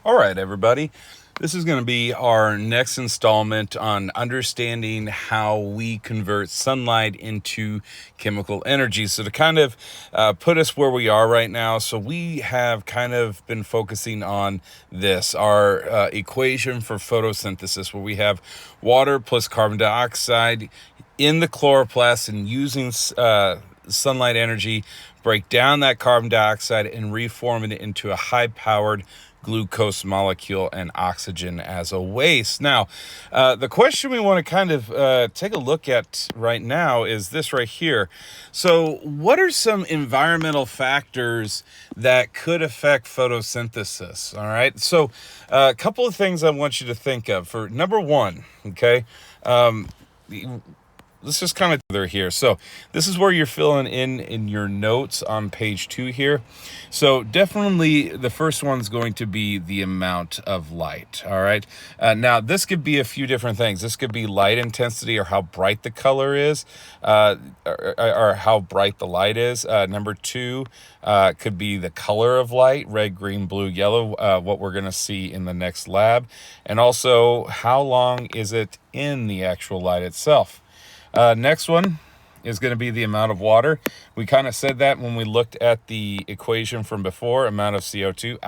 All right, everybody. This is going to be our next installment on understanding how we convert sunlight into chemical energy. So to kind of put us where we are right now, so we have kind of been focusing on this, our equation for photosynthesis, where we have water plus carbon dioxide in the chloroplast and using sunlight energy, break down that carbon dioxide and reform it into a high-powered glucose molecule and oxygen as a waste. Now, the question we want to kind of take a look at right now is this right here. So what are some environmental factors that could affect photosynthesis? All right. So a couple of things I want you to think of. For number one, okay, let's just kind of there here. So this is where you're filling in your notes on page 2 here. So definitely the first one's going to be the amount of light. All right. Now this could be a few different things. This could be light intensity, or how bright the color is, or how bright the light is. Number 2 could be the color of light: red, green, blue, yellow, what we're going to see in the next lab. And also, how long is it in the actual light itself? Next one is going to be the amount of water. We kind of said that when we looked at the equation from before, amount of CO2.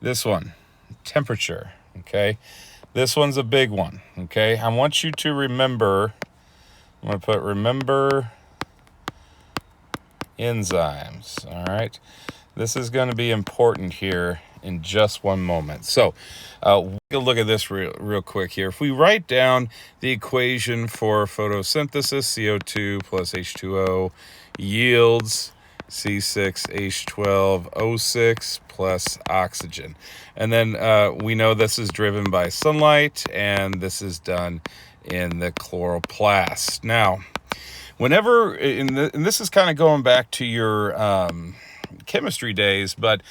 This one, temperature, okay? This one's a big one, okay? I want you to remember, I'm going to put remember enzymes, all right? This is going to be important here in just one moment. So we'll take a look at this real quick here. If we write down the equation for photosynthesis, CO2 plus H2O yields C6H12O6 plus oxygen. And then we know this is driven by sunlight, and this is done in the chloroplast. Now, whenever, and this is kind of going back to your chemistry days, but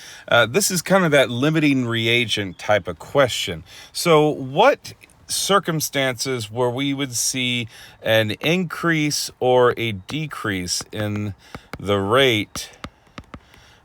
this is kind of that limiting reagent type of question. So what circumstances where we would see an increase or a decrease in the rate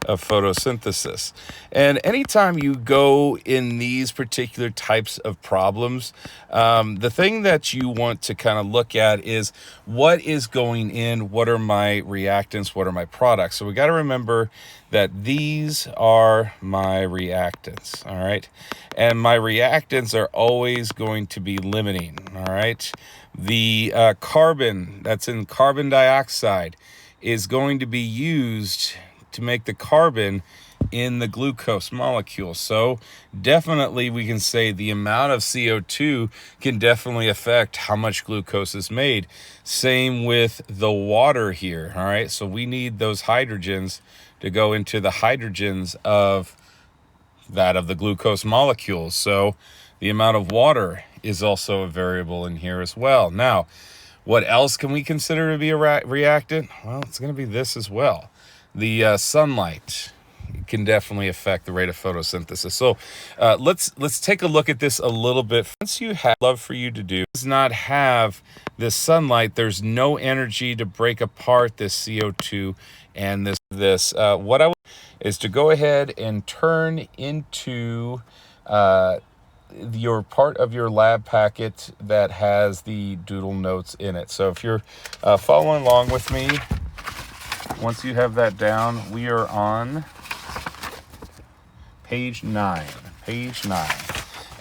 of photosynthesis? And anytime you go in these particular types of problems, the thing that you want to kind of look at is what is going in, what are my reactants, what are my products. So we got to remember that these are my reactants, all right? And my reactants are always going to be limiting, all right? The carbon that's in carbon dioxide is going to be used to make the carbon in the glucose molecule. So definitely we can say the amount of CO2 can definitely affect how much glucose is made. Same with the water here, all right? So we need those hydrogens to go into the hydrogens of that of the glucose molecules. So the amount of water is also a variable in here as well. Now, what else can we consider to be a reactant? Well, it's going to be this as well. The sunlight can definitely affect the rate of photosynthesis. So let's take a look at this a little bit. Once you have, love for you to do does not have this sunlight, there's no energy to break apart this CO2 and this. What I would is to go ahead and turn into your part of your lab packet that has the doodle notes in it. So if you're following along with me, once you have that down, we are on page 9.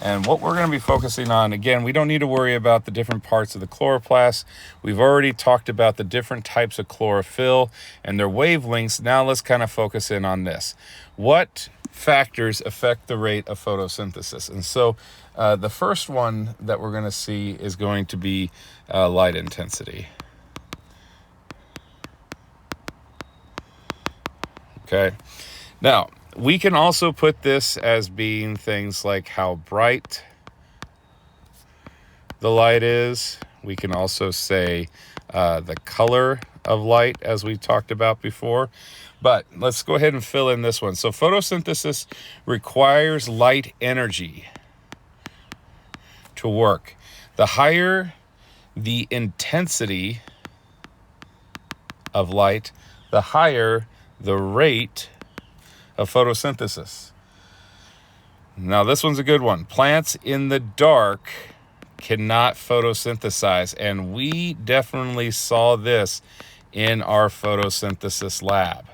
And what we're going to be focusing on, again, we don't need to worry about the different parts of the chloroplast. We've already talked about the different types of chlorophyll and their wavelengths. Now let's kind of focus in on this. What factors affect the rate of photosynthesis? And so the first one that we're going to see is going to be light intensity. Okay. Now, we can also put this as being things like how bright the light is. We can also say the color of light, as we talked about before. But let's go ahead and fill in this one. So photosynthesis requires light energy to work. The higher the intensity of light, the higher the rate of photosynthesis. Now this one's a good one. Plants in the dark cannot photosynthesize, and we definitely saw this in our photosynthesis lab.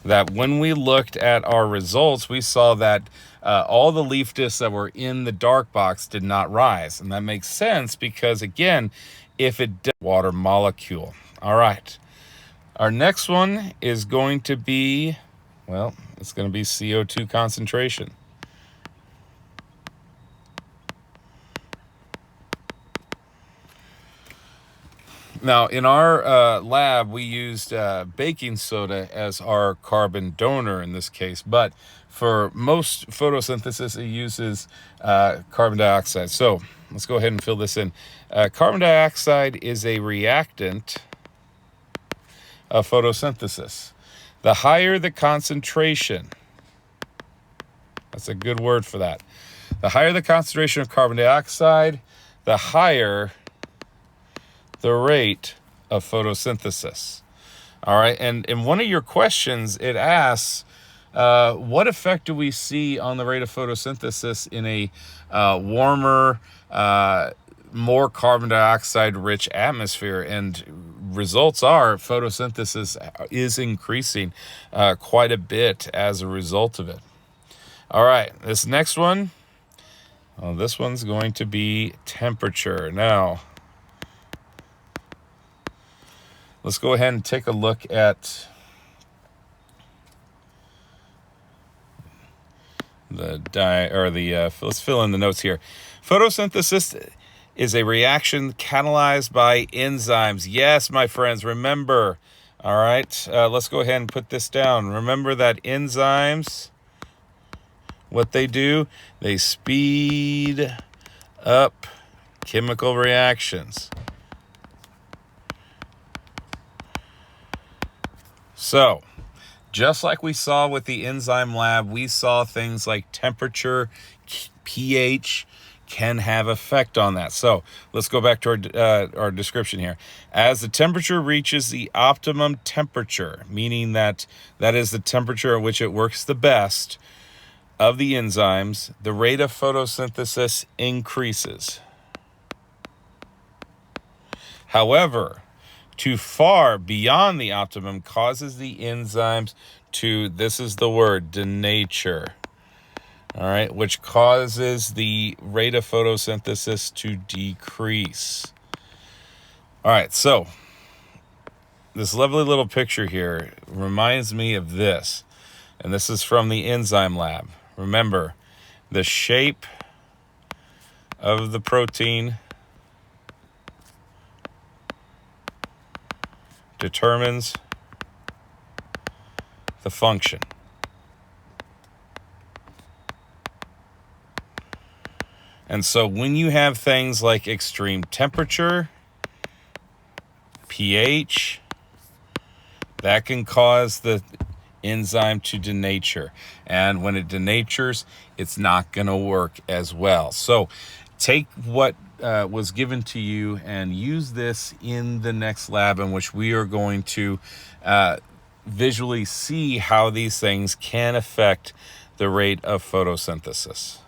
That when we looked at our results, we saw that all the leaf discs that were in the dark box did not rise. And that makes sense because, again, if it does, water molecule. All right. Our next one is going to be, well, it's going to be CO2 concentration. Now, in our lab, we used baking soda as our carbon donor in this case, but for most photosynthesis, it uses carbon dioxide. So let's go ahead and fill this in. Carbon dioxide is a reactant of photosynthesis. The higher the concentration, that's a good word for that. The higher the concentration of carbon dioxide, the higher the rate of photosynthesis. All right, and in one of your questions, it asks, what effect do we see on the rate of photosynthesis in a warmer, more carbon dioxide rich atmosphere? And results are photosynthesis is increasing quite a bit as a result of it. All right, this next one, well, this one's going to be temperature. Now, let's go ahead and take a look at let's fill in the notes here. Photosynthesis is a reaction catalyzed by enzymes. Yes, my friends, remember. All right, let's go ahead and put this down. Remember that enzymes, what they do, they speed up chemical reactions. So, just like we saw with the enzyme lab, we saw things like temperature, pH can have effect on that. So let's go back to our description here. As the temperature reaches the optimum temperature, meaning that is the temperature at which it works the best of the enzymes, the rate of photosynthesis increases. However, too far beyond the optimum causes the enzymes to, this is the word, denature. All right, which causes the rate of photosynthesis to decrease. All right, so this lovely little picture here reminds me of this, and this is from the enzyme lab. Remember, the shape of the protein determines the function. And so when you have things like extreme temperature, pH, that can cause the enzyme to denature. And when it denatures, it's not going to work as well. So take what was given to you and use this in the next lab, in which we are going to visually see how these things can affect the rate of photosynthesis.